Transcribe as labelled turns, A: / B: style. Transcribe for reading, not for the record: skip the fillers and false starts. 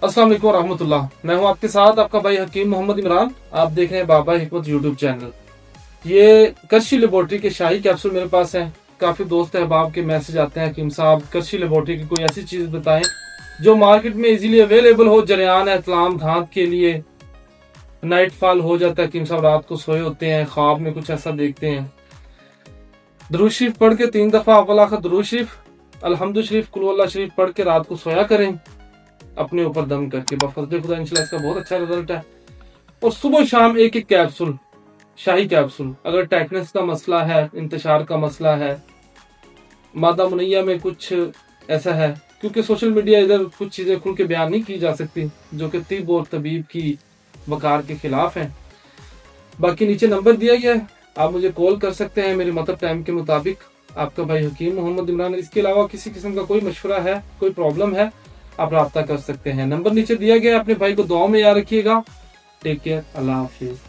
A: अस्सलाम वालेकुम रहमतुल्लाह। मैं हूं आपके साथ आपका भाई हकीम मोहम्मद इमरान। आप देख रहे हैं बाबा हिकमत यूट्यूब चैनल। ये करशी लेबोरेटरी के शाही कैप्सूल मेरे पास है। काफी दोस्त अहबाब के मैसेज आते हैं हकीम साहब करशी लेबोरेटरी की कोई ऐसी चीज बताएं जो मार्केट में इजीली अवेलेबल हो। जरियान एहतलाम धात के लिए नाइट फॉल हो जाता है, हकीम साहब रात को सोए होते हैं, ख्वाब में कुछ ऐसा देखते हैं। दरूद शरीफ पढ़ के 3 दफा अव्वल आखिर दरूद शरीफ, अल्हम्दु शरीफ, कुल वल्लाह शरीफ पढ़ के रात को सोया करें अपने ऊपर दम करके। बफज़ल खुदा इंशाल्लाह इसका बहुत अच्छा रिजल्ट है। और सुबह शाम एक एक कैप्सूल, शाही कैप्सूल। अगर टेटनस का मसला है, इंतशार का मसला है, मादा मुनैया में कुछ ऐसा है, क्योंकि सोशल मीडिया इधर कुछ चीजें खुल के बयान नहीं की जा सकती जो कि तिब और तबीब की वकार के खिलाफ हैं। बाकी नीचे नंबर दिया गया है, आप मुझे कॉल कर सकते हैं मेरे मतलब टाइम के मुताबिक। आपका भाई हकीम मोहम्मद इमरान। इसके अलावा किसी किस्म का कोई मशवरा है, कोई प्रॉब्लम है, आप राब्ता कर सकते हैं। नंबर नीचे दिया गया है। अपने भाई को दुआ में याद रखिएगा। टेक केयर, अल्लाह हाफिज।